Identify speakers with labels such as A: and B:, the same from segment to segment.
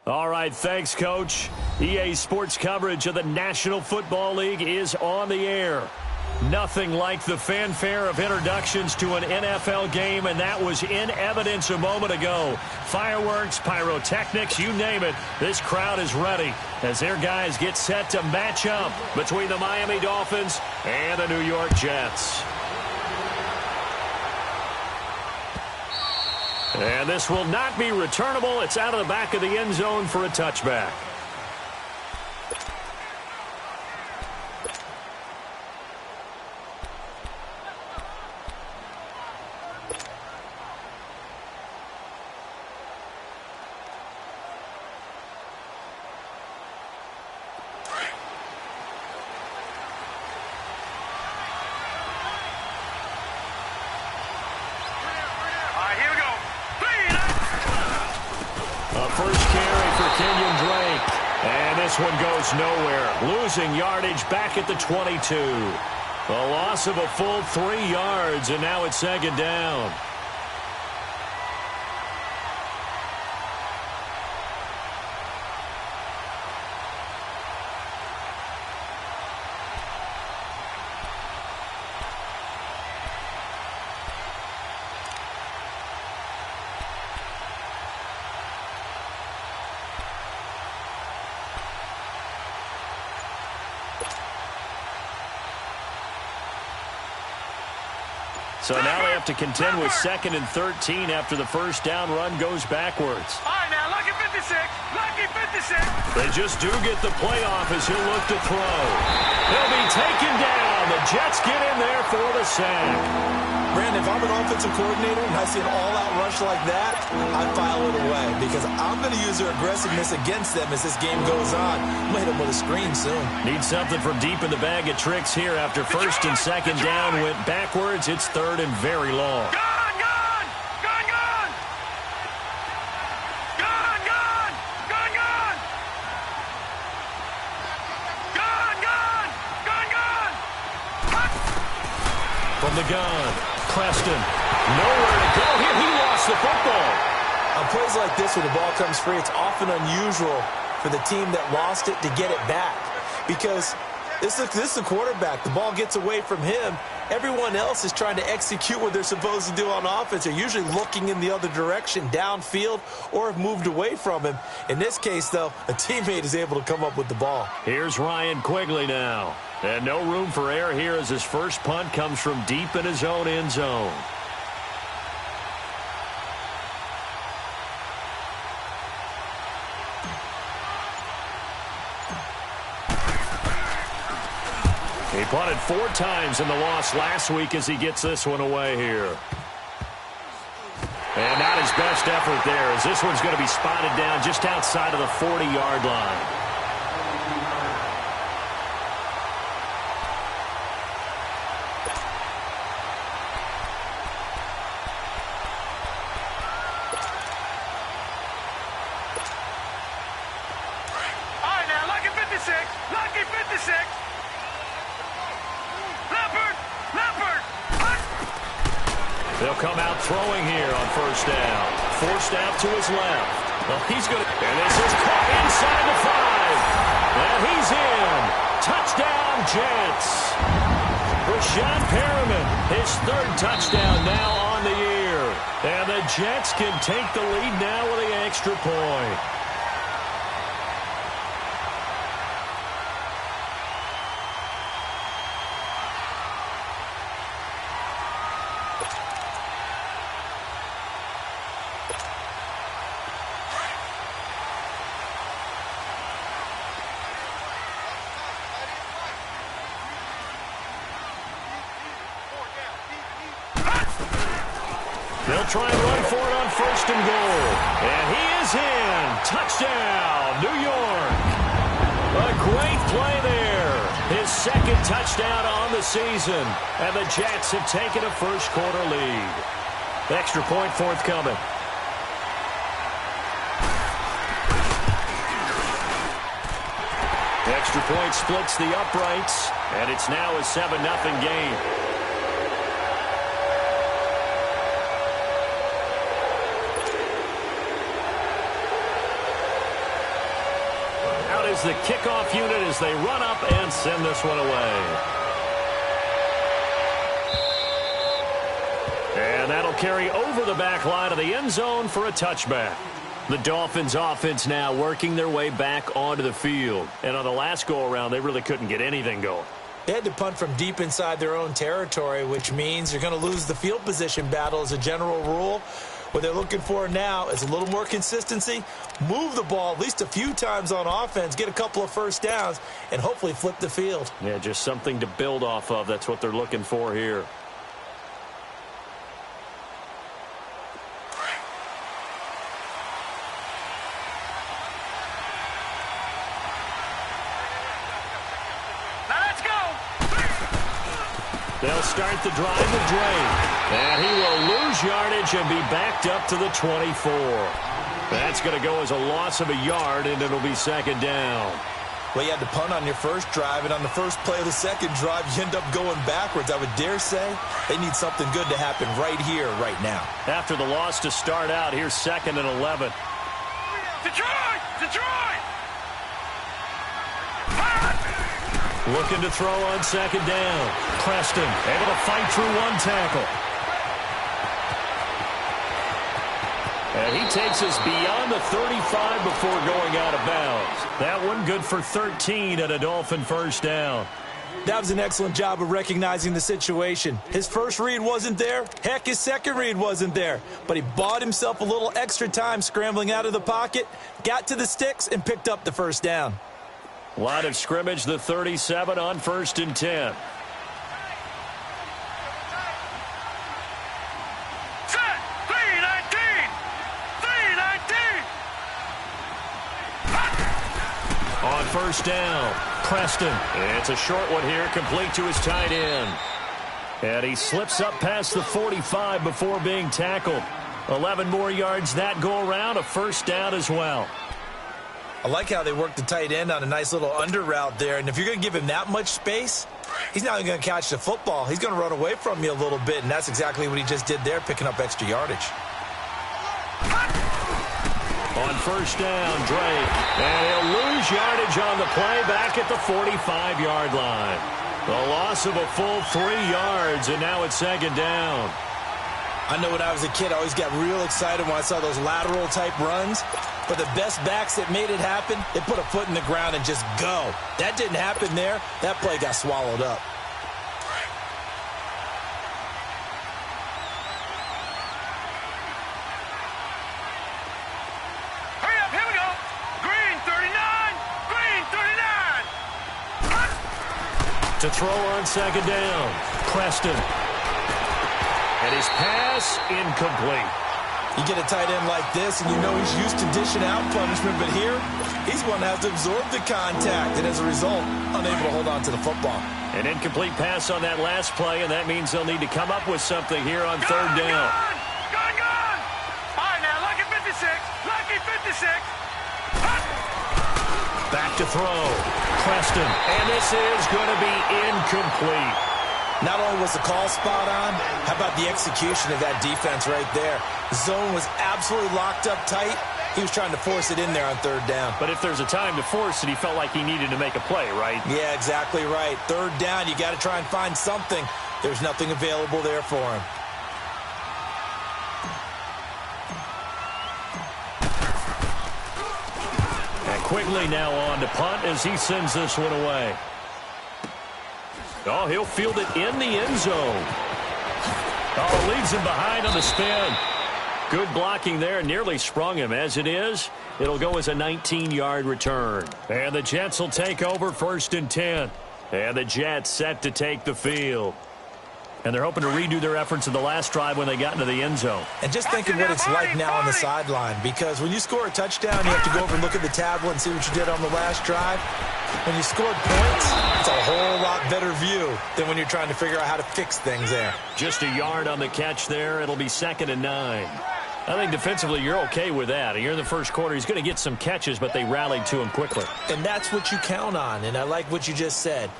A: All right, thanks, Coach. EA Sports coverage of the National Football League is on the air. Nothing like the fanfare of introductions to an NFL game, and that was in evidence a moment ago. Fireworks, pyrotechnics, you name it. This crowd is ready as their guys get set to match up between the Miami Dolphins and the New York Jets. And this will not be returnable. It's out of the back of the end zone for a touchback. One goes nowhere, losing yardage back at the 22. A loss of a full 3 yards, and now it's second down. So now they have to contend with 2nd and 13 after the first down run goes backwards.
B: All right, now, lucky 56. Lucky 56.
A: They just do get the playoff as he'll look to throw. He'll be taken down. The Jets get in there for the sack.
C: Brandon, if I'm an offensive coordinator and I see an all-out rush like that, I file it away because I'm going to use their aggressiveness against them as this game goes on. I'm going to hit them with a screen soon.
A: Need something from deep in the bag of tricks here after first and second down went backwards. It's third and very long.
B: Gone, gone! Gone, gone! Gone, gone! Gone, gone! Gone, gone! Gone, gone!
A: From the gun, Preston. Nowhere to go here. He lost the football.
C: On plays like this where the ball comes free, it's often unusual for the team that lost it to get it back because this is the quarterback. The ball gets away from him. Everyone else is trying to execute what they're supposed to do on offense. They're usually looking in the other direction, downfield, or have moved away from him. In this case, though, a teammate is able to come up with the ball.
A: Here's Ryan Quigley now. And no room for error here as his first punt comes from deep in his own end zone. He punted 4 times in the loss last week as he gets this one away here. And not his best effort there as this one's going to be spotted down just outside of the 40-yard line. They'll come out throwing here on first down. Forced out to his left. Well, he's going to... And this is caught inside the 5. And he's in. Touchdown, Jets. Rashad Perriman, his 3rd touchdown now on the year. And the Jets can take the lead now with the extra point. They'll try and run for it on first and goal. And he is in. Touchdown, New York. A great play there. His 2nd touchdown on the season. And the Jets have taken a first-quarter lead. Extra point forthcoming. Extra point splits the uprights. And it's now a 7-0 game. is the kickoff unit as they run up and send this one away. And that'll carry over the back line of the end zone for a touchback. The Dolphins offense now working their way back onto the field. And on the last go-around, they really couldn't get anything going.
C: They had to punt from deep inside their own territory, which means you're going to lose the field position battle as a general rule. What they're looking for now is a little more consistency, move the ball at least a few times on offense, get a couple of first downs, and hopefully flip the field.
A: Yeah, just something to build off of. That's what they're looking for here. They'll start the drive with Drake. And he will lose yardage and be backed up to the 24. That's going to go as a loss of a yard, and it'll be second down.
C: Well, you had to punt on your first drive, and on the first play of the second drive, you end up going backwards. I would dare say they need something good to happen right here, right now.
A: After the loss to start out, here's 2nd and 11.
B: Detroit! Detroit!
A: Looking to throw on second down. Preston able to fight through one tackle. And he takes us beyond the 35 before going out of bounds. That one good for 13 and a Dolphin first down.
C: That was an excellent job of recognizing the situation. His first read wasn't there. Heck, his second read wasn't there. But he bought himself a little extra time scrambling out of the pocket, got to the sticks, and picked up the first down.
A: Line of scrimmage, the 37 on 1st and 10.
B: Set! 319! 319!
A: On first down, Preston. It's a short one here, complete to his tight end. And he slips up past the 45 before being tackled. 11 more yards that go around, a first down as well.
C: I like how they worked the tight end on a nice little under route there. And if you're going to give him that much space, he's not even going to catch the football. He's going to run away from you a little bit, and that's exactly what he just did there, picking up extra yardage.
A: On first down, Drake. And he'll lose yardage on the play back at the 45-yard line. The loss of a full 3 yards, and now it's second down.
C: I know when I was a kid, I always got real excited when I saw those lateral-type runs. But the best backs that made it happen, they put a foot in the ground and just go. That didn't happen there. That play got swallowed up.
B: Hurry up, here we go! Green 39! Green 39!
A: To throw on second down, Preston. And his pass incomplete.
C: You get a tight end like this, and you know he's used to dishing out punishment, but here, he's going to have to absorb the contact, and as a result, unable to hold on to the football.
A: An incomplete pass on that last play, and that means they'll need to come up with something here on third down.
B: Gone! All right, now, lucky 56! Lucky 56!
A: Back to throw. Preston. And this is going to be incomplete.
C: Not only was the call spot on, how about the execution of that defense right there? The zone was absolutely locked up tight. He was trying to force it in there on third down.
A: But if there's a time to force it, he felt like he needed to make a play, right?
C: Yeah, exactly right. Third down, you got to try and find something. There's nothing available there for him.
A: And Quigley now on to punt as he sends this one away. Oh, he'll field it in the end zone. Oh, leaves him behind on the spin. Good blocking there, nearly sprung him. As it is, it'll go as a 19-yard return. And the Jets will take over 1st and 10. And the Jets set to take the field. And they're hoping to redo their efforts in the last drive when they got into the end zone.
C: And just think of what it's like now on the sideline, because when you score a touchdown, you have to go over and look at the tablet and see what you did on the last drive. When you scored points, it's a whole lot better view than when you're trying to figure out how to fix things there.
A: Just a yard on the catch there. It'll be 2nd and 9. I think defensively you're okay with that. You're in the first quarter. He's going to get some catches, but they rallied to him quickly.
C: And that's what you count on, and I like what you just said.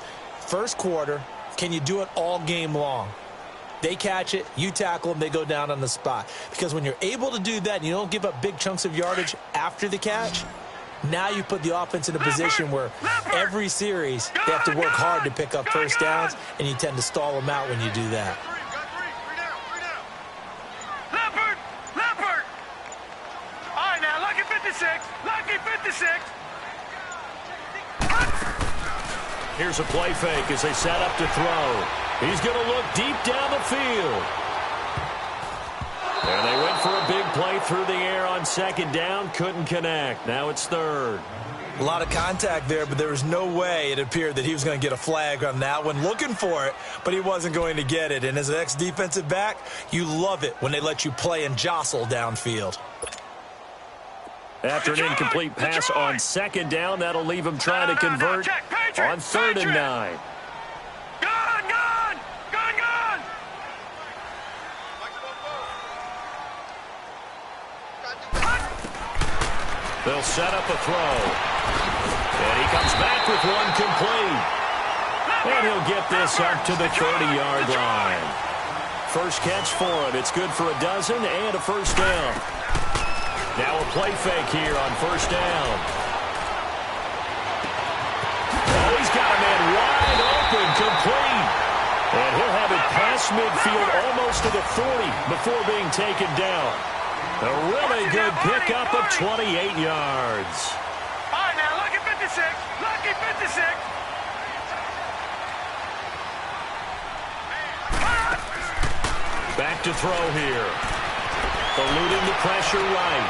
C: First quarter, can you do it all game long? They catch it, you tackle them, they go down on the spot. Because when you're able to do that and you don't give up big chunks of yardage after the catch, Now you put the offense in a position where every series they have to work hard to pick up first downs, and you tend to stall them out when you do that.
B: Leopard! All right, now, lucky 56. Lucky 56.
A: Here's a play fake as they set up to throw. He's going to look deep down the field. And they went for a big play through the air on second down. Couldn't connect. Now it's third.
C: A lot of contact there, but there was no way it appeared that he was going to get a flag on that one. Looking for it, but he wasn't going to get it. And as an ex-defensive back, you love it when they let you play and jostle downfield.
A: After an incomplete pass on second down, that'll leave him trying to convert on 3rd and 9.
B: Gun!
A: They'll set up a throw. And he comes back with one complete. And he'll get this up to the 30-yard line. First catch for him. It's good for a dozen and a first down. Now a play fake here on first down. Oh, he's got a man wide open, complete. And he'll have it past midfield almost to the 40 before being taken down. A really good pickup of 28 yards.
B: All right, now, lucky 56. Lucky 56.
A: Back to throw here. Eluding the pressure right.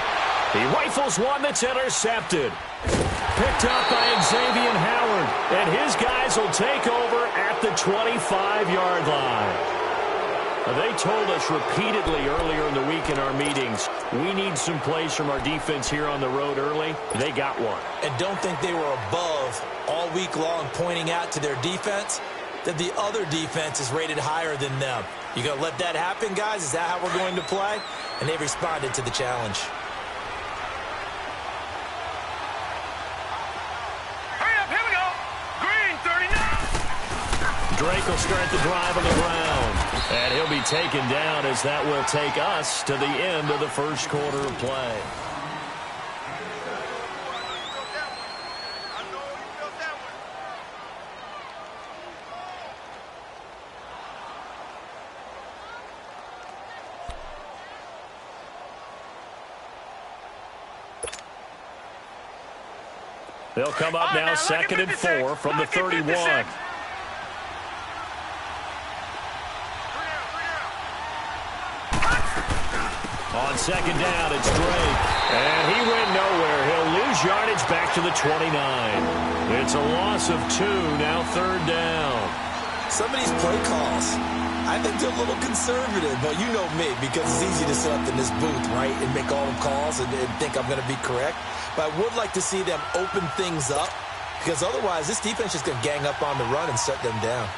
A: He rifles one that's intercepted. Picked up by Xavier Howard. And his guys will take over at the 25-yard line. They told us repeatedly earlier in the week in our meetings, we need some plays from our defense here on the road early. They got one.
C: And don't think they were above all week long pointing out to their defense that the other defense is rated higher than them. You going to let that happen, guys? Is that how we're going to play? And they responded to the challenge.
B: Hurry up, here we go. Green, 39.
A: Drake will start the drive on the ground. And he'll be taken down as that will take us to the end of the first quarter of play. They'll come up now, 2nd and 4 from the 31. On second down, it's Drake. And he went nowhere. He'll lose yardage back to the 29. It's a loss of 2, now 3rd down.
C: Some of these play calls, I think they're a little conservative, but you know me, because it's easy to sit up in this booth, right, and make all the calls and think I'm going to be correct. But I would like to see them open things up, because otherwise this defense is going to gang up on the run and shut them down.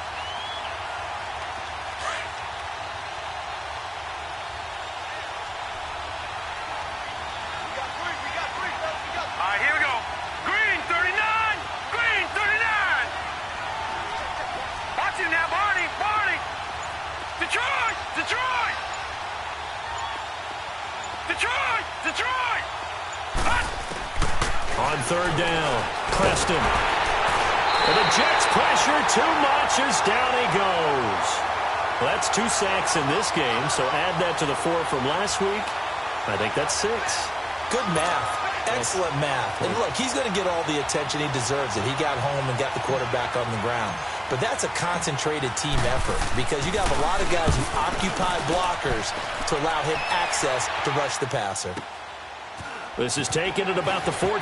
B: Detroit!
A: On 3rd down, Preston. And the Jets pressure too much as down he goes. Well, that's 2 sacks in this game, so add that to the 4 from last week. I think that's 6.
C: Good math. Excellent math. And look, he's going to get all the attention he deserves it. He got home and got the quarterback on the ground. But that's a concentrated team effort because you got a lot of guys who occupy blockers to allow him access to rush the passer.
A: This is taken at about the 14.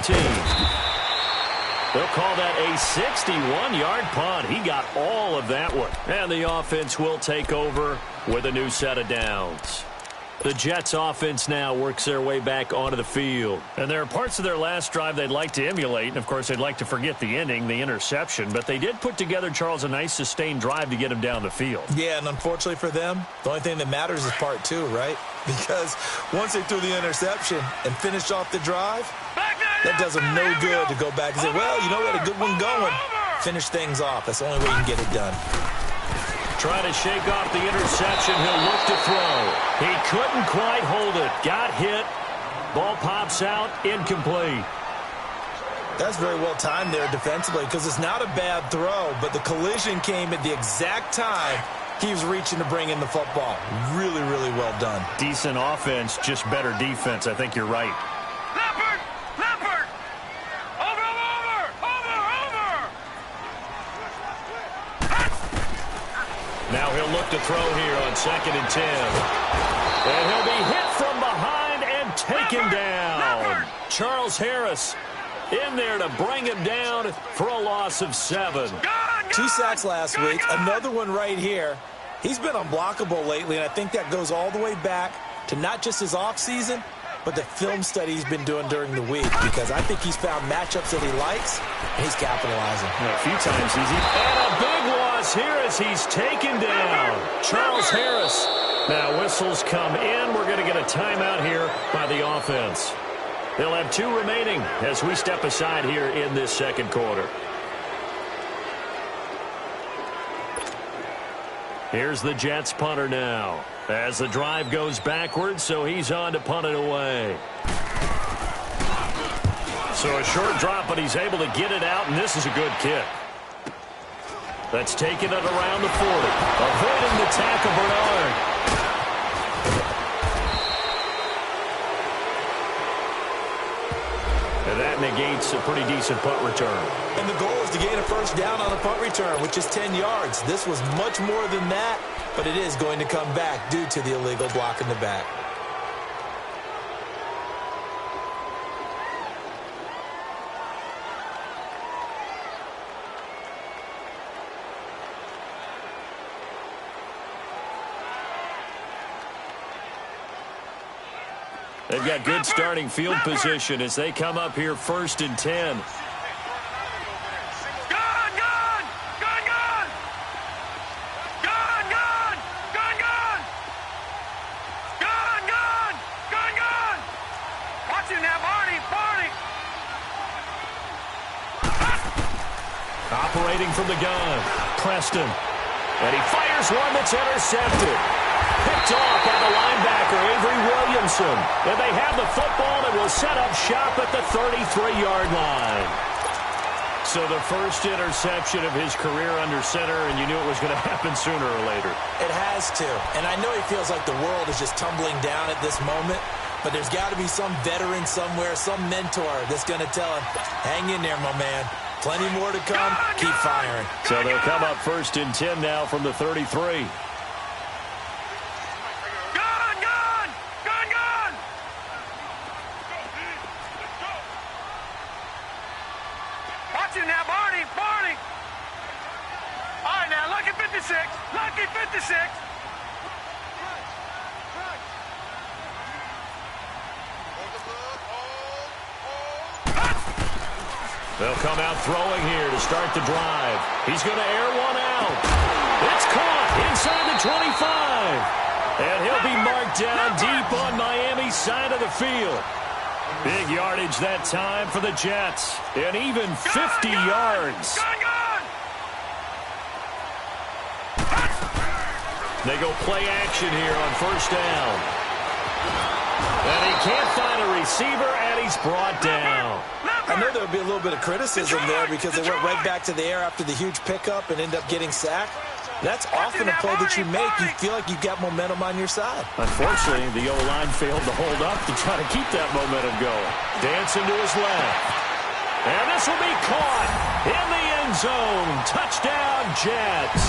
A: They'll call that a 61-yard punt. He got all of that one. And the offense will take over with a new set of downs. The Jets offense now works their way back onto the field. And there are parts of their last drive they'd like to emulate. And, of course, they'd like to forget the ending, the interception. But they did put together, Charles, a nice sustained drive to get him down the field.
C: Yeah, and unfortunately for them, the only thing that matters is part 2, right? Because once they threw the interception and finished off the drive, that does them no good to go back and say, well, you know, we had a good one going. Finish things off. That's the only way you can get it done.
A: Trying to shake off the interception. He'll look to throw. He couldn't quite hold it. Got hit. Ball pops out. Incomplete.
C: That's very well timed there defensively because it's not a bad throw, but the collision came at the exact time he was reaching to bring in the football. Really, really well done.
A: Decent offense, just better defense. I think you're right.
B: Leopard! Leopard! Over, over, over, over!
A: Now he'll look to throw here on 2nd and 10. And he'll be hit from behind and taken down. Charles Harris in there to bring him down for a loss of 7.
C: 2 sacks last week, another one right here. He's been unblockable lately, and I think that goes all the way back to not just his offseason, but the film study he's been doing during the week, because I think he's found matchups that he likes, and he's capitalizing.
A: A few times he's... And a big loss here as he's taken down. Charles Harris. Now whistles come in. We're going to get a timeout here by the offense. They'll have 2 remaining as we step aside here in this second quarter. Here's the Jets punter now as the drive goes backwards, so he's on to punt it away. So a short drop, but he's able to get it out, and this is a good kick. That's taken it around the 40. Avoiding the tackle, Bernard. And that negates a pretty decent punt return.
C: And the goal is to gain a first down on a punt return, which is 10 yards. This was much more than that, but it is going to come back due to the illegal block in the back.
A: They've got good starting field position as they come up here 1st and 10.
B: Gun, gun! Gun, gun! Gun, gun! Gun, gun! Gun, gun! Gun, gun! Watch it now, Barney! Barney!
A: Operating from the gun, Preston. And he fires one that's intercepted. Picked off by the linebacker, Avery Williamson. And they have the football and will set up shop at the 33-yard line. So the first interception of his career under center, and you knew it was going to happen sooner or later.
C: It has to. And I know he feels like the world is just tumbling down at this moment, but there's got to be some veteran somewhere, some mentor that's going to tell him, hang in there, my man. Plenty more to come. Keep firing.
A: So they'll come up 1st and 10 now from the 33.
B: Now, Barney, Barney. All right, now, lucky 56. Lucky 56.
A: They'll come out throwing here to start the drive. He's going to air one out. It's caught inside the 25. And he'll be marked down deep on Miami's side of the field. Big yardage that time for the Jets. And even 50 yards. They go play action here on 1st down. And he can't find a receiver, and he's brought down.
C: I know there would be a little bit of criticism there because they went right back to the air after the huge pickup and end up getting sacked. That's often a play that you make. You feel like you've got momentum on your side.
A: Unfortunately, the O-line failed to hold up to try to keep that momentum going. Dancing to his left. And this will be caught in the end zone. Touchdown, Jets.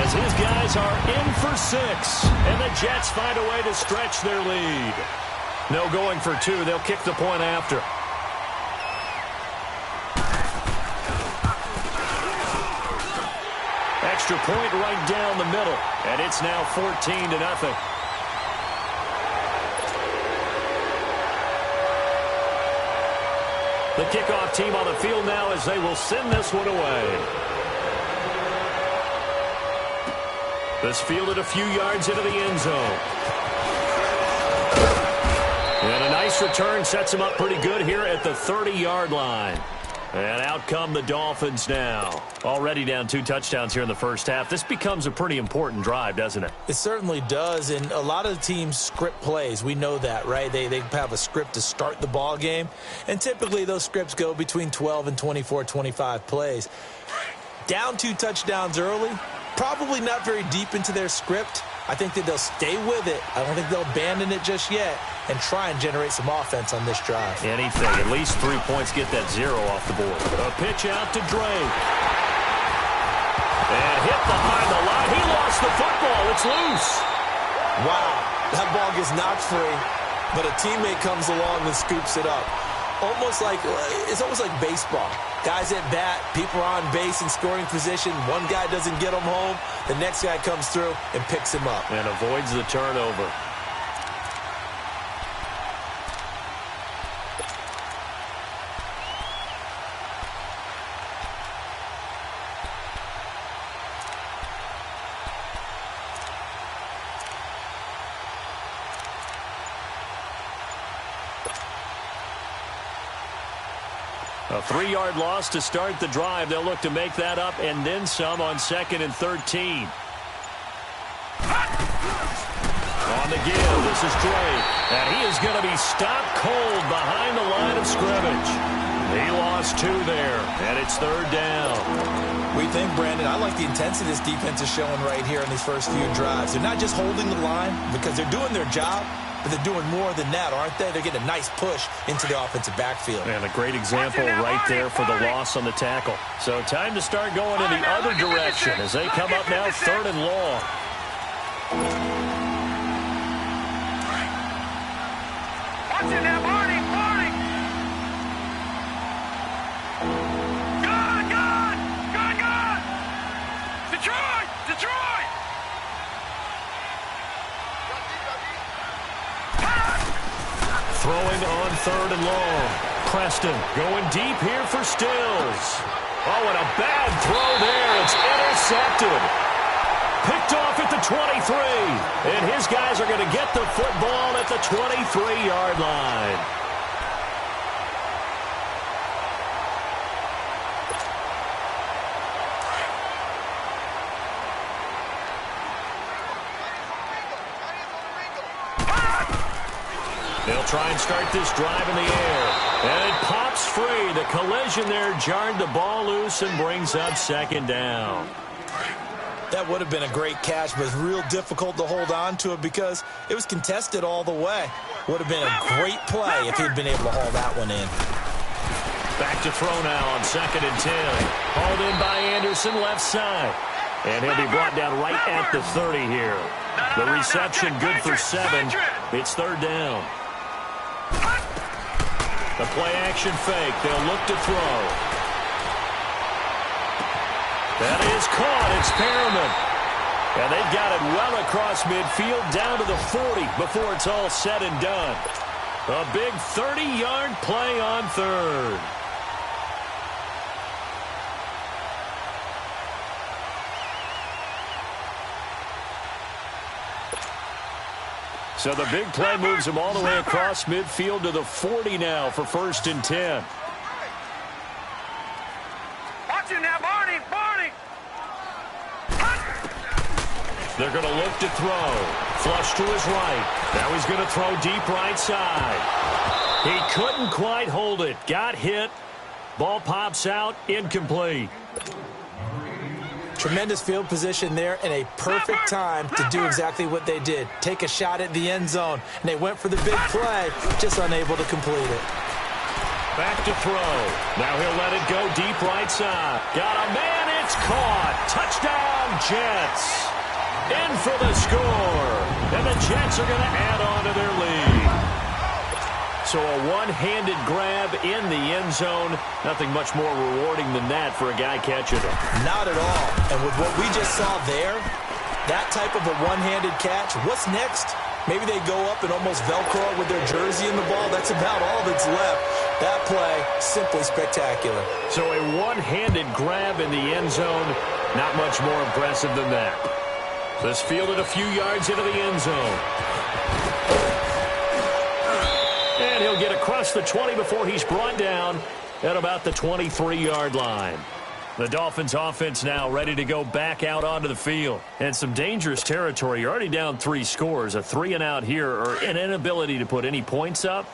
A: As his guys are in for 6. And the Jets find a way to stretch their lead. No going for 2. They'll kick the point after. Extra point right down the middle. And it's now 14-0. The kickoff team on the field now as they will send this one away. This fielded a few yards into the end zone. And a nice return sets him up pretty good here at the 30-yard line. And out come the Dolphins now. Already down 2 touchdowns here in the first half. This becomes a pretty important drive, doesn't it?
C: It certainly does, and a lot of the teams script plays. We know that, right? They have a script to start the ball game, and typically those scripts go between 12 and 24, 25 plays. Down 2 touchdowns early, probably not very deep into their script. I think that they'll stay with it. I don't think they'll abandon it just yet and try and generate some offense on this drive.
A: Anything. At least 3 points, get that 0 off the board. A pitch out to Drake. And hit behind the line. He lost the football. It's loose.
C: Wow. That ball gets knocked free, but a teammate comes along and scoops it up. It's almost like baseball. Guys at bat, people are on base in scoring position. One guy doesn't get him home. The next guy comes through and picks him up.
A: And avoids the turnover. A 3-yard loss to start the drive. They'll look to make that up and then some on 2nd and 13. On the give, this is Drake. And he is going to be stopped cold behind the line of scrimmage. He lost 2 there, and it's 3rd down.
C: We think, Brandon, I like the intensity this defense is showing right here in these first few drives. They're not just holding the line because they're doing their job, but they're doing more than that, aren't they? They're getting a nice push into the offensive backfield.
A: And a great example right there for the loss on the tackle. So time to start going in the other direction as they come up now 3rd and long.
B: Watch it now, Barney. Good. Detroit.
A: Throwing on 3rd and long. Preston going deep here for Stills. Oh, and a bad throw there. It's intercepted. Picked off at the 23. And his guys are going to get the football at the 23-yard line. They'll try and start this drive in the air. And it pops free. The collision there jarred the ball loose and brings up 2nd down.
C: That would have been a great catch, but it's real difficult to hold on to it because it was contested all the way. Would have been a great play if he'd been able to haul that one in.
A: Back to throw now on 2nd and 10. Hauled in by Anderson, left side. And he'll be brought down right at the 30 here. The reception good for 7. It's 3rd down. The play-action fake. They'll look to throw. That is caught. It's Perriman. And they've got it well across midfield down to the 40 before it's all said and done. A big 30-yard play on 3rd. So the big play moves him all the way across midfield to the 40 now for 1st and 10.
B: Watch it now, Barney.
A: They're going to look to throw. Flush to his right. Now he's going to throw deep right side. He couldn't quite hold it. Got hit. Ball pops out. Incomplete.
C: Tremendous field position there and a perfect time to do exactly what they did. Take a shot at the end zone. And they went for the big play, just unable to complete it.
A: Back to throw. Now he'll let it go deep right side. Got a man. It's caught. Touchdown, Jets. In for the score. And the Jets are going to add on to their lead. So a one-handed grab in the end zone. Nothing much more rewarding than that for a guy catching it.
C: Not at all. And with what we just saw there, that type of a one-handed catch, what's next? Maybe they go up and almost Velcro with their jersey in the ball. That's about all that's left. That play, simply spectacular.
A: So a one-handed grab in the end zone, not much more impressive than that. This fielded a few yards into the end zone. And he'll get across the 20 before he's brought down at about the 23-yard line. The Dolphins offense now ready to go back out onto the field. And some dangerous territory. You're already down 3 scores. A 3-and-out here or an inability to put any points up.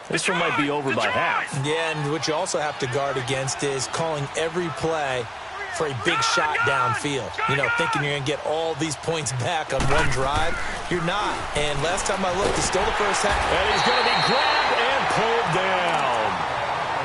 A: This one might be over by half.
C: Yeah, and what you also have to guard against is calling every play for a big shot downfield. You know, thinking you're going to get all these points back on one drive. You're not. And last time I looked, it's still the first half.
A: And he's going to be grabbed and pulled down.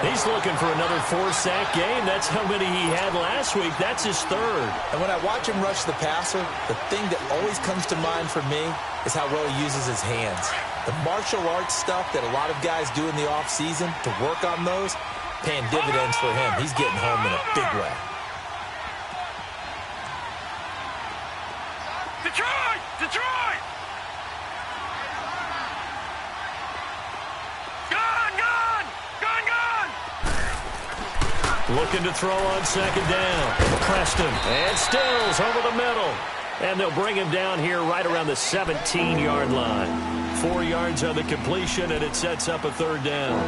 A: He's looking for another 4-sack game. That's how many he had last week. That's his 3rd.
C: And when I watch him rush the passer, the thing that always comes to mind for me is how well he uses his hands. The martial arts stuff that a lot of guys do in the offseason to work on those, paying dividends for him. He's getting home in a big way.
B: Detroit! Detroit!
A: Looking to throw on 2nd down. Preston and Stills over the middle. And they'll bring him down here right around the 17-yard line. 4 yards on the completion, and it sets up a 3rd down.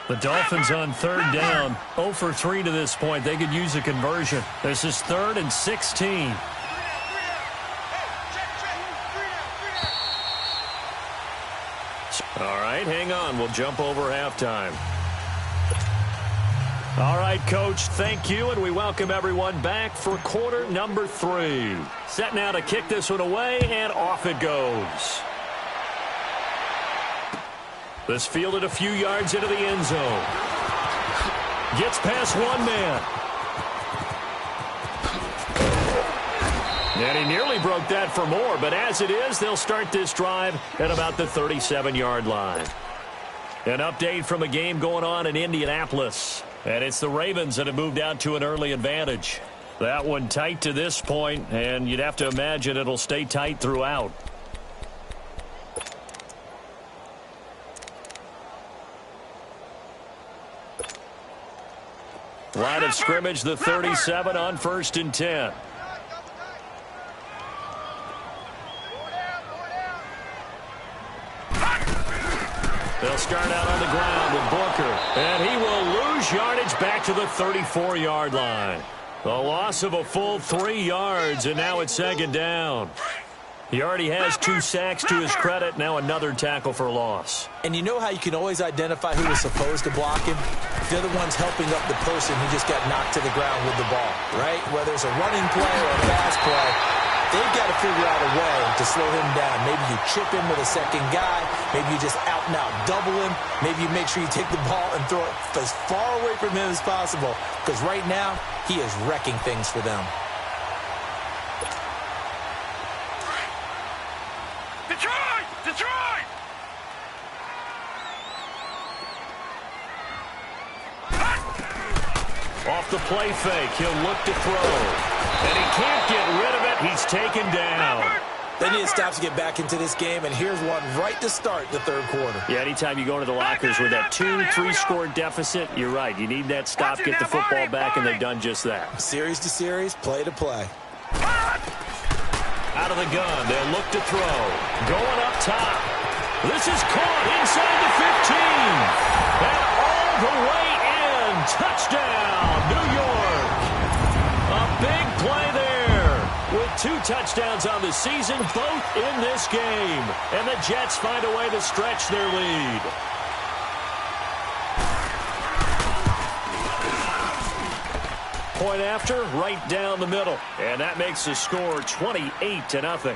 A: The Dolphins on 3rd down. 0 for 3 to this point. They could use a conversion. This is 3rd and 16. All right, hang on. We'll jump over halftime. All right, Coach, thank you, and we welcome everyone back for quarter number 3. Set now to kick this one away, and off it goes. This fielded a few yards into the end zone. Gets past one man. And he nearly broke that for more, but as it is, they'll start this drive at about the 37-yard line. An update from a game going on in Indianapolis. And it's the Ravens that have moved out to an early advantage. That one tight to this point, and you'd have to imagine it'll stay tight throughout. Line of scrimmage, the 37 on 1st and 10. They'll start out on the ground with Booker. And he will lose yardage back to the 34-yard line. The loss of a full 3 yards, and now it's 2nd down. He already has 2 sacks to his credit. Now another tackle for loss.
C: And you know how you can always identify who was supposed to block him? They're the ones helping up the person who just got knocked to the ground with the ball, right? Whether it's a running play or a pass play, they've got to figure out a way to slow him down. Maybe you chip him with a second guy. Maybe you just out-and-out double him. Maybe you make sure you take the ball and throw it as far away from him as possible. Because right now, he is wrecking things for them.
B: Detroit! Detroit!
A: Off the play fake, he'll look to throw. And he can't get rid of it. He's taken down.
C: They need to stop to get back into this game, and here's one right to start the 3rd quarter.
A: Yeah, anytime you go into the lockers with that 2-3-score deficit, you're right. You need that stop, get the football back, and they've done just that.
C: Series to series, play to play.
A: Out of the gun, they'll look to throw. Going up top. This is caught inside the 15. And all the way in. Touchdown, New York. A big play there. With 2 touchdowns on the season, both in this game. And the Jets find a way to stretch their lead. Point after, right down the middle. And that makes the score 28-0.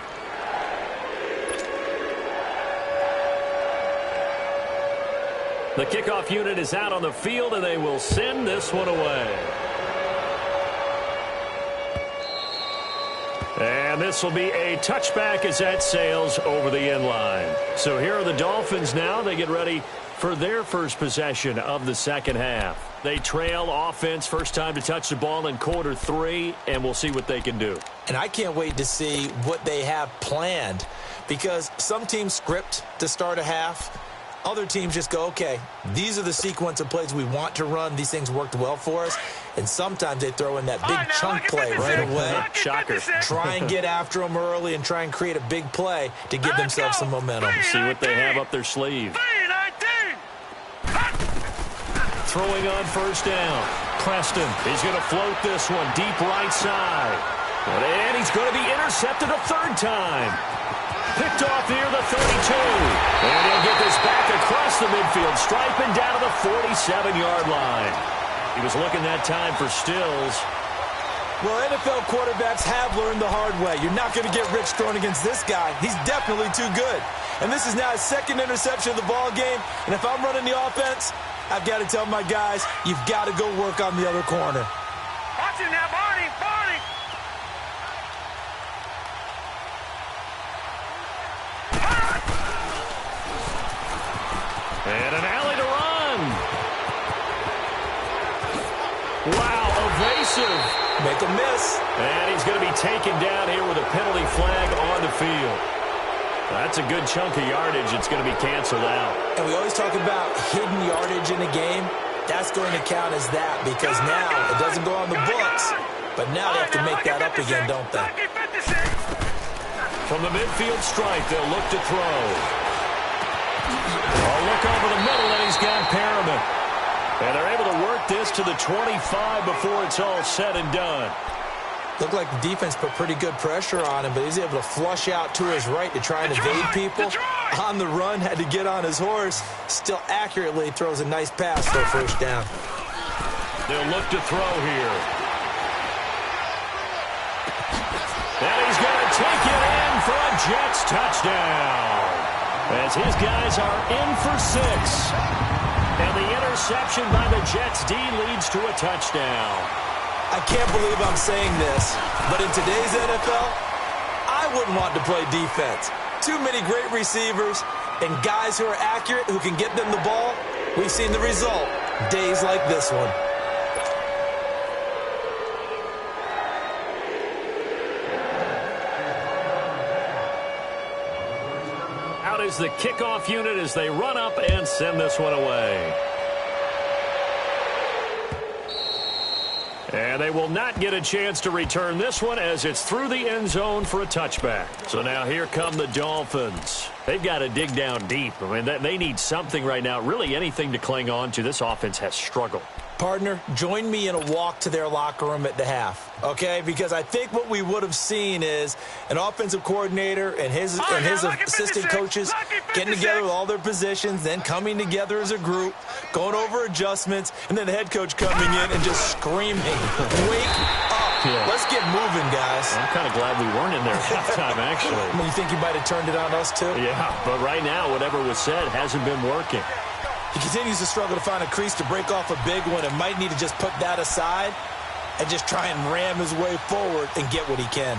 A: The kickoff unit is out on the field, and they will send this one away. And this will be a touchback as that sails over the end line. So here are the Dolphins now. They get ready for their first possession of the second half. They trail offense, first time to touch the ball in quarter 3, and we'll see what they can do.
C: And I can't wait to see what they have planned, because some teams script to start a half. Other teams just go, okay, these are the sequence of plays we want to run. These things worked well for us. And sometimes they throw in that big chunk play right away.
A: Shocker.
C: Try and get after them early and try and create a big play to give themselves some momentum.
A: See what they have up their sleeve. Throwing on first down. Preston, he's going to float this one deep right side. And he's going to be intercepted a third time. Picked off near the 32. And he'll get this back across the midfield stripe and down to the 47-yard line. He was looking that time for Stills.
C: Well, NFL quarterbacks have learned the hard way. You're not going to get rich throwing against this guy. He's definitely too good. And this is now his second interception of the ball game. And if I'm running the offense, I've got to tell my guys, you've got to go work on the other corner.
B: Watch it now, Barney.
A: And an alley to run. Wow, evasive.
C: Make a miss.
A: And he's going to be taken down here with a penalty flag on the field. That's a good chunk of yardage. It's going to be canceled out.
C: And we always talk about hidden yardage in a game. That's going to count as that because now it doesn't go on the books. But now they have to make that up again, don't they?
A: From the midfield stripe, they'll look to throw. Oh, look over the middle, and he's got Perriman. And they're able to work this to the 25 before it's all said and done.
C: Looked like the defense put pretty good pressure on him, but he's able to flush out to his right to try and evade people. On the run, had to get on his horse. Still accurately throws a nice pass for a first down.
A: They'll look to throw here. And he's going to take it in for a Jets touchdown. As his guys are in for 6. And the interception by the Jets D leads to a touchdown.
C: I can't believe I'm saying this, but in today's NFL, I wouldn't want to play defense. Too many great receivers and guys who are accurate, who can get them the ball. We've seen the result. Days like this one.
A: Out is the kickoff unit as they run up and send this one away. And they will not get a chance to return this one as it's through the end zone for a touchback. So now here come the Dolphins. They've got to dig down deep. I mean, they need something right now, really anything to cling on to. This offense has struggled.
C: Partner, join me in a walk to their locker room at the half, okay? Because I think what we would have seen is an offensive coordinator and his assistant coaches getting together with all their positions, then coming together as a group, going over adjustments, and then the head coach coming in and just screaming, wake up. Yeah. Let's get moving, guys.
A: I'm kind of glad we weren't in there at halftime, actually.
C: I mean, you think you might have turned it on us, too?
A: Yeah, but right now, whatever was said hasn't been working.
C: He continues to struggle to find a crease to break off a big one and might need to just put that aside and just try and ram his way forward and get what he can.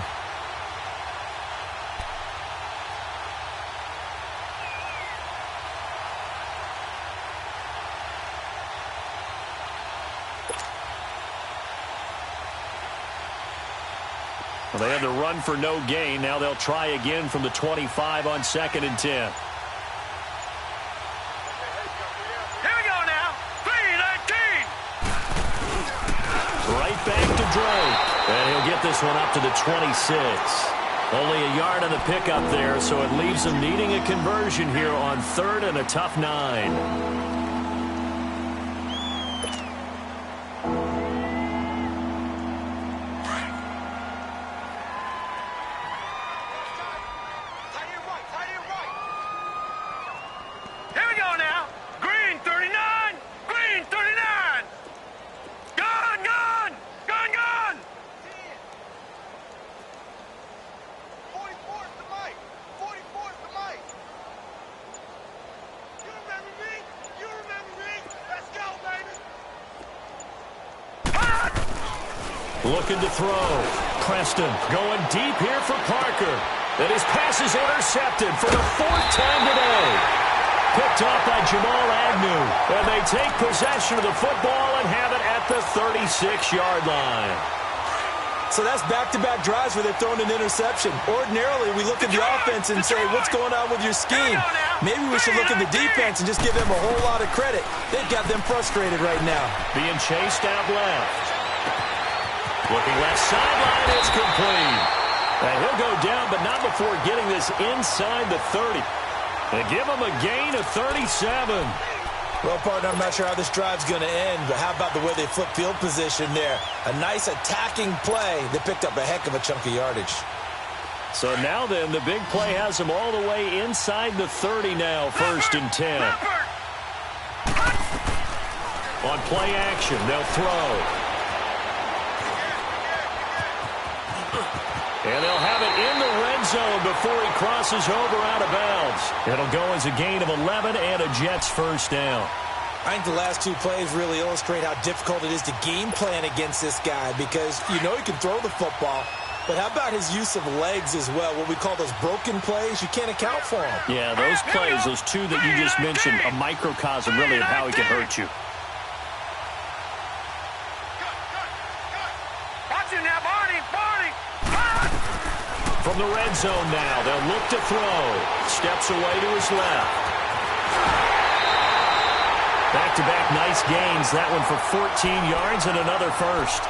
A: Well, they had to run for no gain. Now they'll try again from the 25 on 2nd and 10. And he'll get this one up to the 26. Only a yard on the pickup there, so it leaves them needing a conversion here on 3rd and a tough 9. Looking to throw. Preston going deep here for Parker. And his pass is intercepted for the 4th time today. Picked off by Jamal Agnew. And they take possession of the football and have it at the 36-yard line.
C: So that's back-to-back drives where they've thrown an interception. Ordinarily, we look at the offense and say, what's going on with your scheme? Maybe we should look at the defense and just give them a whole lot of credit. They've got them frustrated right now.
A: Being chased out left. Looking left sideline, it's complete. And he'll go down, but not before getting this inside the 30. They give him a gain of 37.
C: Well, partner, I'm not sure how this drive's going to end, but how about the way they flip field position there? A nice attacking play that picked up a heck of a chunk of yardage.
A: So now then, the big play has them all the way inside the 30 now, 1st and 10. On play action, they'll throw. And they'll have it in the red zone before he crosses over out of bounds. It'll go as a gain of 11 and a Jets 1st down.
C: I think the last two plays really illustrate how difficult it is to game plan against this guy because you know he can throw the football. But how about his use of legs as well? What we call those broken plays, you can't account for them.
A: Yeah, those plays, those two that you just mentioned, a microcosm really of how he can hurt you.
B: Watch him now, Barney.
A: From the red zone now, they'll look to throw. Steps away to his left. Back-to-back nice gains. That one for 14 yards and another 1st.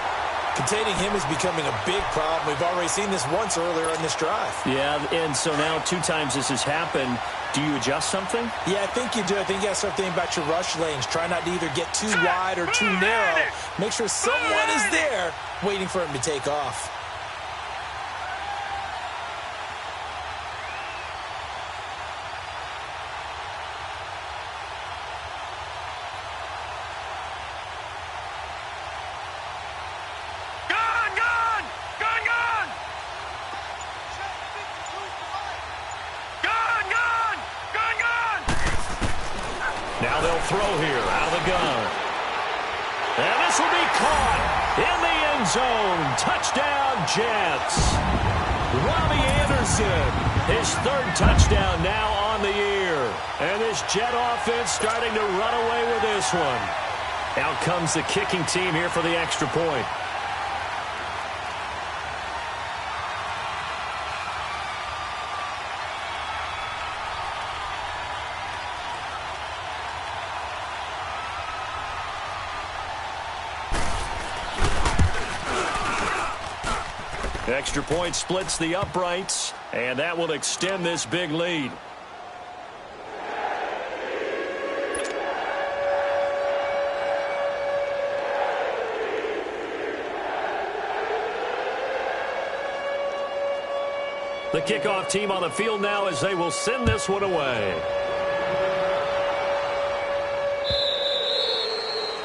C: Containing him is becoming a big problem. We've already seen this once earlier in this drive.
A: Yeah, and so now 2 times this has happened. Do you adjust something?
C: Yeah, I think you do. I think you got to start thinking about your rush lanes. Try not to either get too wide or too narrow. Make sure someone is there waiting for him to take off.
A: Now they'll throw here out of the gun. And this will be caught in the end zone. Touchdown, Jets. Robbie Anderson, his 3rd touchdown now on the year. And this Jet offense starting to run away with this one. Out comes the kicking team here for the extra point. Extra point splits the uprights, and that will extend this big lead. The kickoff team on the field now as they will send this one away.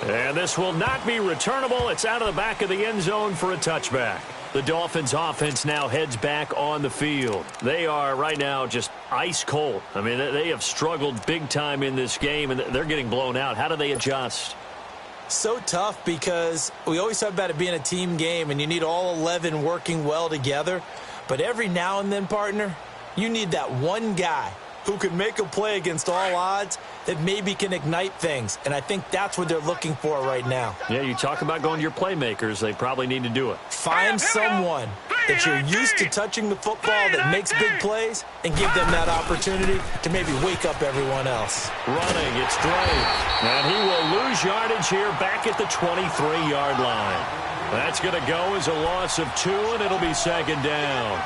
A: And this will not be returnable. It's out of the back of the end zone for a touchback. The Dolphins offense now heads back on the field. They are right now just ice cold. I mean, they have struggled big time in this game, and they're getting blown out. How do they adjust?
C: So tough because we always talk about it being a team game, and you need all 11 working well together. But every now and then, partner, you need that one guy who can make a play against all odds that maybe can ignite things. And I think that's what they're looking for right now.
A: Yeah, you talk about going to your playmakers. They probably need to do it.
C: Find someone that you're used to touching the football that makes big plays and give them that opportunity to maybe wake up everyone else.
A: Running, it's Dre. And he will lose yardage here back at the 23-yard line. That's going to go as a loss of 2, and it'll be 2nd down.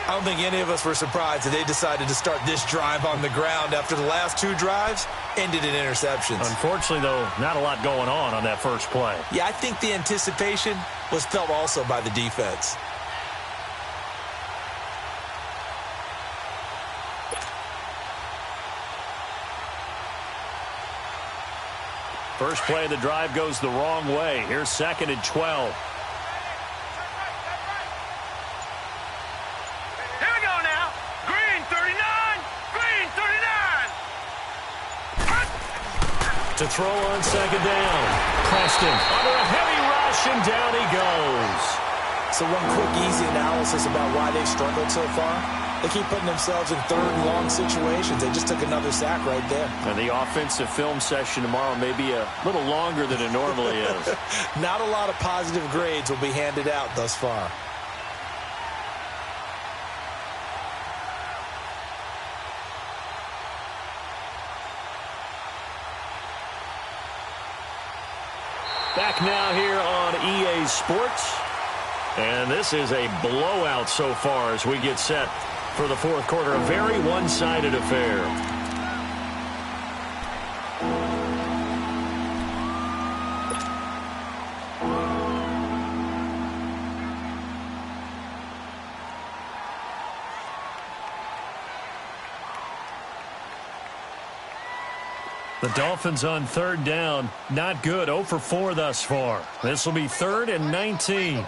C: I don't think any of us were surprised that they decided to start this drive on the ground after the last 2 drives ended in interceptions.
A: Unfortunately, though, not a lot going on that first play.
C: Yeah, I think the anticipation was felt also by the defense.
A: First play of the drive goes the wrong way. Here's 2nd and 12. To throw on 2nd down. Preston under a heavy rush, and down he goes.
C: So one quick, easy analysis about why they've struggled so far. They keep putting themselves in 3rd and long situations. They just took another sack right there.
A: And the offensive film session tomorrow may be a little longer than it normally is.
C: Not a lot of positive grades will be handed out thus far.
A: Back now here on EA Sports. And this is a blowout so far as we get set for the fourth quarter. A very one-sided affair. The Dolphins on third down. Not good. 0 for 4 thus far. This will be 3rd and 19.
B: Gun!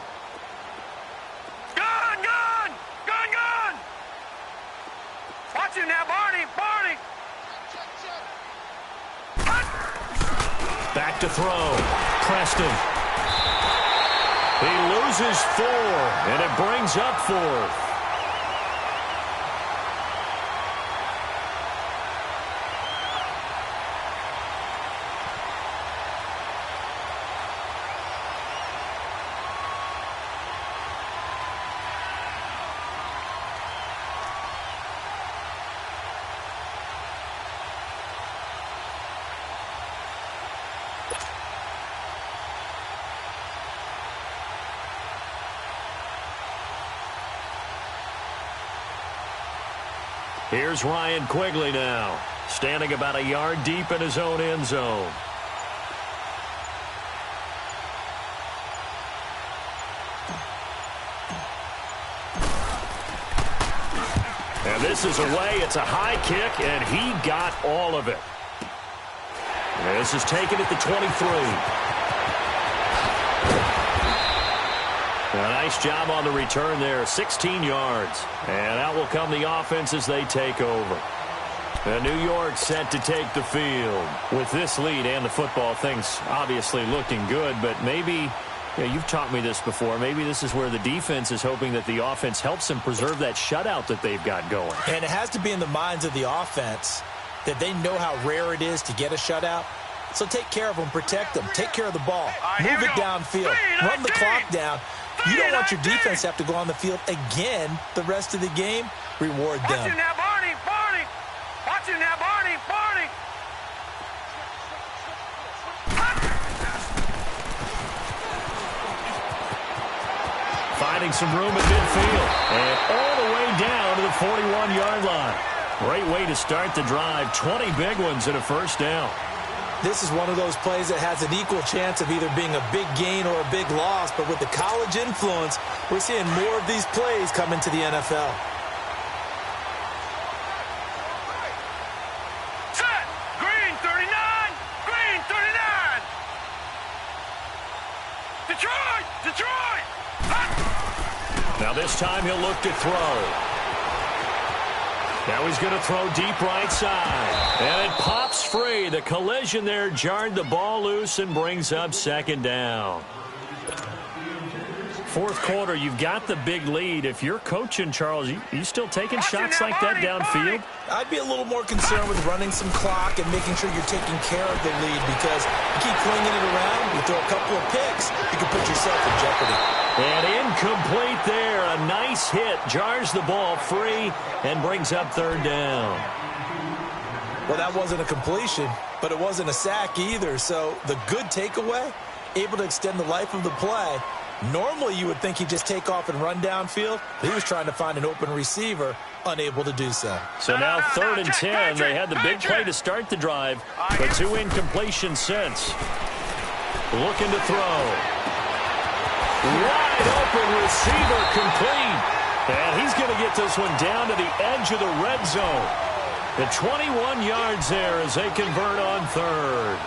B: Watch him now, Barney!
A: Back to throw. Preston. He loses 4, and it brings up 4th. Here's Ryan Quigley now, standing about a yard deep in his own end zone. And this is away. It's a high kick, and he got all of it. And this is taken at the 23. A nice job on the return there, 16 yards. And out will come the offense as they take over. And New York set to take the field. With this lead and the football, things obviously looking good, but maybe, you've taught me this before, maybe this is where the defense is hoping that the offense helps them preserve that shutout that they've got going.
C: And it has to be in the minds of the offense that they know how rare it is to get a shutout. So take care of them, protect them, take care of the ball, move it downfield, run the clock down. You don't want your defense to have to go on the field again the rest of the game. Reward them.
B: Watch him now, Barney! Watch him now, Barney!
A: Finding some room at midfield. And all the way down to the 41-yard line. Great way to start the drive. 20 big ones and a first down.
C: This is one of those plays that has an equal chance of either being a big gain or a big loss. But with the college influence, we're seeing more of these plays come into the NFL.
B: Set! Green 39! Green 39! Detroit!
A: Now this time he'll look to throw. Now he's going to throw deep right side. And it pops free. The collision there jarred the ball loose and brings up second down. Fourth quarter, you've got the big lead. If you're coaching, Charles, you still taking shots like that downfield?
C: I'd be a little more concerned with running some clock and making sure you're taking care of the lead, because you keep flinging it around, you throw a couple of picks, you can put yourself in jeopardy.
A: And incomplete there. A nice hit. Jars the ball free and brings up third down.
C: Well, that wasn't a completion, but it wasn't a sack either. So the good takeaway, able to extend the life of the play. Normally you would think he'd just take off and run downfield. He was trying to find an open receiver, unable to do so.
A: So now 3rd and 10. They had the big play to start the drive, but 2 incompletions since. Looking to throw. Wide open receiver complete. And he's going to get this one down to the edge of the red zone. The 21 yards there as they convert on 3rd.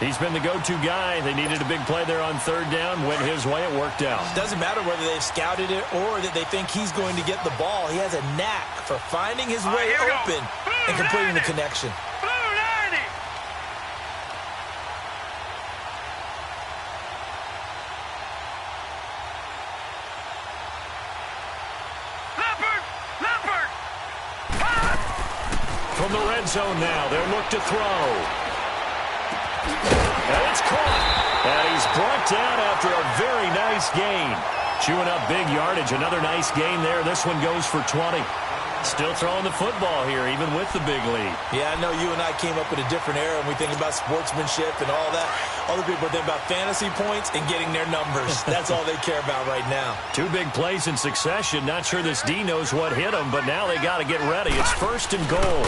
A: He's been the go-to guy. They needed a big play there on 3rd down. Went his way. It worked out.
C: Doesn't matter whether they've scouted it or that they think he's going to get the ball. He has a knack for finding his way open and completing the connection.
A: From the red zone now, they'll look to throw. And it's caught. And he's brought down after a very nice gain. Chewing up big yardage. Another nice gain there. This one goes for 20. Still throwing the football here, even with the big lead.
C: Yeah, I know you and I came up in a different era, and we think about sportsmanship and all that. Other people are thinking about fantasy points and getting their numbers. That's all they care about right now.
A: Two big plays in succession. Not sure this D knows what hit him, but now they got to get ready. It's 1st and goal.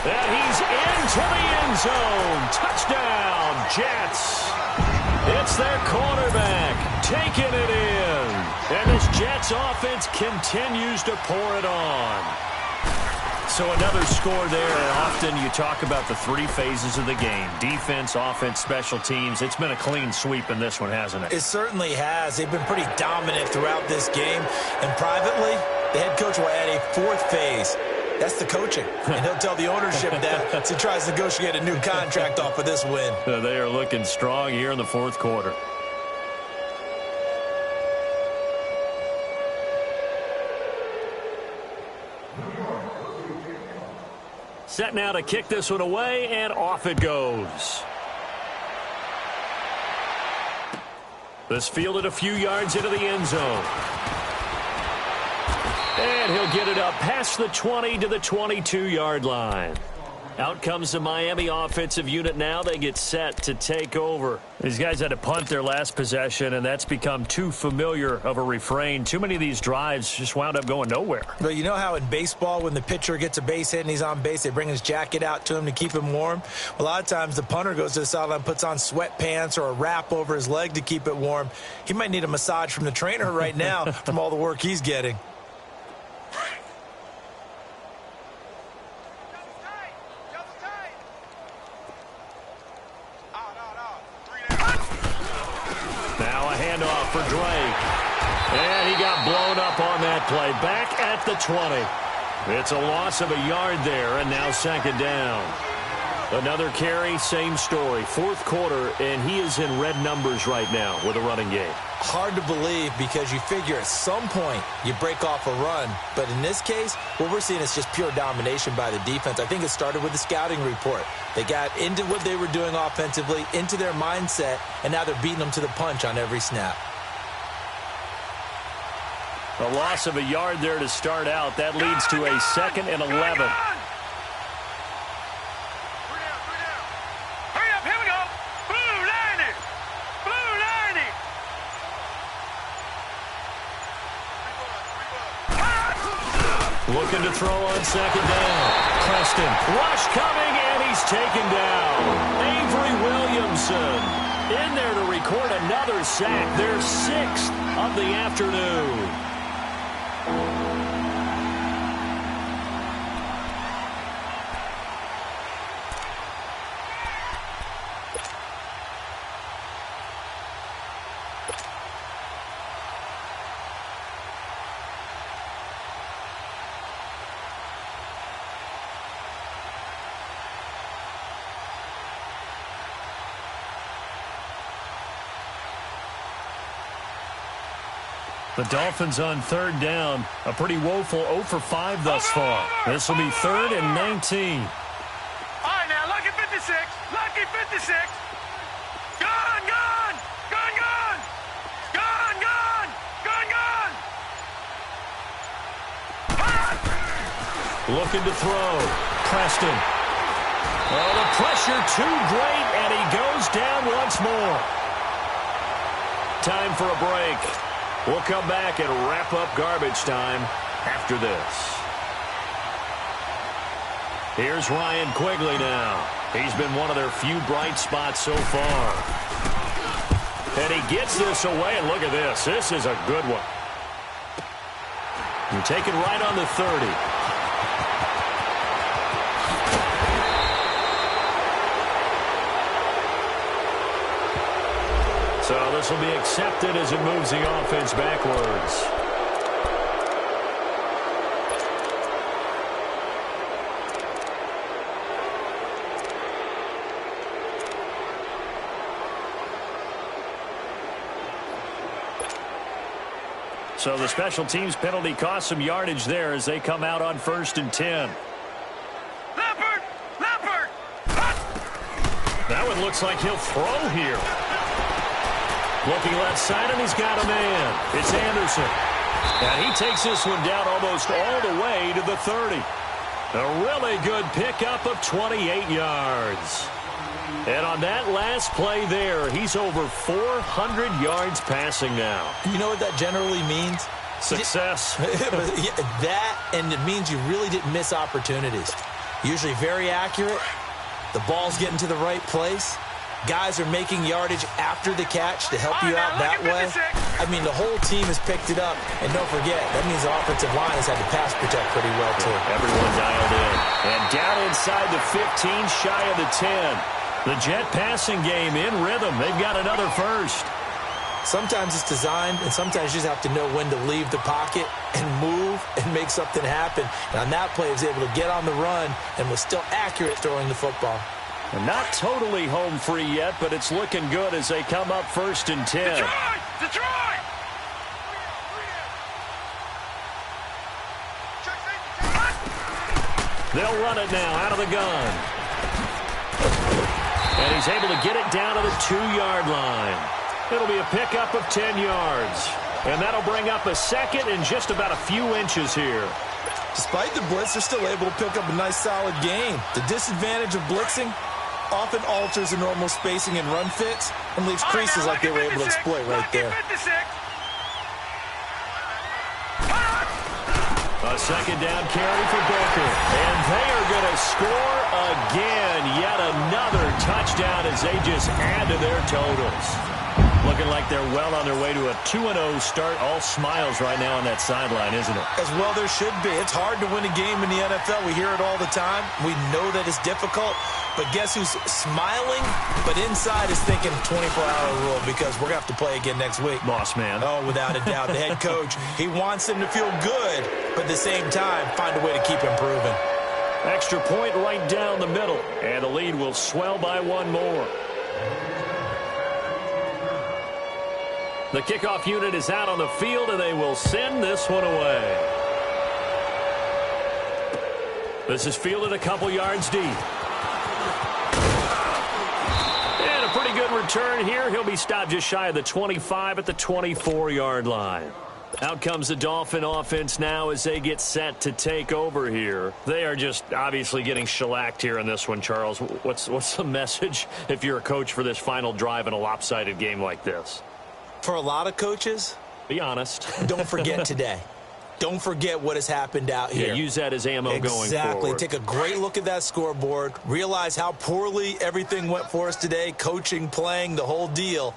A: And he's into the end zone. Touchdown, Jets. It's their quarterback taking it in. And this Jets offense continues to pour it on. So another score there. Often you talk about the 3 phases of the game. Defense, offense, special teams. It's been a clean sweep in this one, hasn't it?
C: It certainly has. They've been pretty dominant throughout this game. And privately, the head coach will add a 4th phase. That's the coaching. And he'll tell the ownership that as he tries to negotiate a new contract off of this win.
A: They are looking strong here in the 4th quarter. Set now to kick this one away, and off it goes. This fielded a few yards into the end zone. And he'll get it up past the 20 to the 22-yard line. Out comes the Miami offensive unit now. They get set to take over. These guys had to punt their last possession, and that's become too familiar of a refrain. Too many of these drives just wound up going nowhere.
C: Well, you know how in baseball when the pitcher gets a base hit and he's on base, they bring his jacket out to him to keep him warm? A lot of times the punter goes to the sideline, puts on sweatpants or a wrap over his leg to keep it warm. He might need a massage from the trainer right now from all the work he's getting.
A: For Drake. And he got blown up on that play. Back at the 20. It's a loss of a yard there, and now 2nd down. Another carry, same story. 4th quarter, and he is in red numbers right now with a running game.
C: Hard to believe because you figure at some point you break off a run. But in this case, what we're seeing is just pure domination by the defense. I think it started with the scouting report. They got into what they were doing offensively, into their mindset, and now they're beating them to the punch on every snap.
A: A loss of a yard there to start out. That leads to a 2nd and 11. Looking to throw on 2nd down. Preston, rush coming, and he's taken down. Avery Williamson in there to record another sack. Their 6th of the afternoon. The Dolphins on 3rd down. A pretty woeful 0 for 5 thus far. This will be 3rd and 19.
B: All right, now, lucky 56. Lucky 56. Gone, gone. Gone, gone. Gone, gone. Gone, gone.
A: Looking to throw. Preston. Oh, the pressure too great, and he goes down once more. Time for a break. We'll come back and wrap up garbage time after this. Here's Ryan Quigley now. He's been one of their few bright spots so far. And he gets this away, and look at this. This is a good one. You take it right on the 30. So this will be accepted as it moves the offense backwards. So the special teams penalty cost some yardage there as they come out on 1st and 10.
B: Leopard! Leopard!
A: That one looks like he'll throw here. Looking left side, and he's got a man. It's Anderson. And he takes this one down almost all the way to the 30. A really good pickup of 28 yards. And on that last play there, he's over 400 yards passing now.
C: You know what that generally means?
A: Success.
C: That, and it means you really didn't miss opportunities. Usually very accurate. The ball's getting to the right place. Guys are making yardage after the catch to help you out that way. I mean, the whole team has picked it up. And don't forget, that means the offensive line has had to pass protect pretty well, too.
A: Everyone dialed in. And down inside the 15, shy of the 10. The Jet passing game in rhythm. They've got another first.
C: Sometimes it's designed, and sometimes you just have to know when to leave the pocket and move and make something happen. And on that play, he was able to get on the run and was still accurate throwing the football.
A: Not totally home free yet, but it's looking good as they come up 1st and 10.
B: Detroit!
A: They'll run it now out of the gun. And he's able to get it down to the 2-yard line. It'll be a pickup of 10 yards. And that'll bring up a second and just about a few inches here.
C: Despite the blitz, they're still able to pick up a nice solid gain. The disadvantage of blitzing often alters the normal spacing and run fits and leaves creases like they were able to exploit right there.
A: A second down carry for Booker. And they are going to score again. Yet another touchdown as they just add to their totals. Looking like they're well on their way to a 2-0 start. All smiles right now on that sideline, isn't it?
C: As well there should be. It's hard to win a game in the NFL. We hear it all the time. We know that it's difficult. But guess who's smiling, but inside is thinking 24-hour rule because we're going to have to play again next week.
A: Boss man.
C: Oh, without a doubt. The head coach, he wants them to feel good, but at the same time, find a way to keep improving.
A: Extra point right down the middle. And the lead will swell by one more. The kickoff unit is out on the field, and they will send this one away. This is fielded a couple yards deep. And a pretty good return here. He'll be stopped just shy of the 25 at the 24-yard line. Out comes the Dolphin offense now as they get set to take over here. They are just obviously getting shellacked here in this one, Charles. What's the message if you're a coach for this final drive in a lopsided game like this?
C: For a lot of coaches,
A: be honest.
C: Don't forget today. Don't forget what has happened out here.
A: Yeah, use that as ammo going forward.
C: Exactly. Take a great look at that scoreboard. Realize how poorly everything went for us today. Coaching, playing, the whole deal.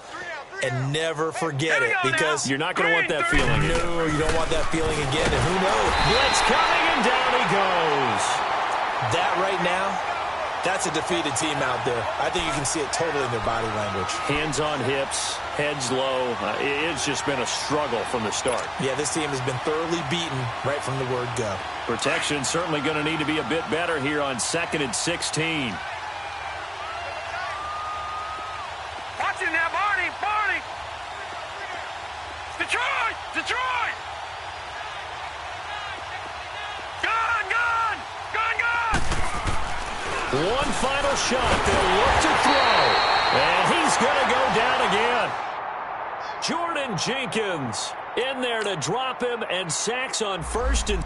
C: And never forget it because
A: you're not going to want that feeling again.
C: No, you don't want that feeling again. And who knows?
A: Blitz coming, and down he goes.
C: That right now, that's a defeated team out there. I think you can see it totally in their body language.
A: Hands on hips, heads low. It's just been a struggle from the start.
C: Yeah, this team has been thoroughly beaten right from the word go.
A: Protection certainly going to need to be a bit better here on 2nd and 16.
B: Watch it now, Barney! Detroit! Detroit! Gun!
A: One final shot. They'll look to throw. And he's going to go down again. Jordan Jenkins in there to drop him, and sacks on 1st and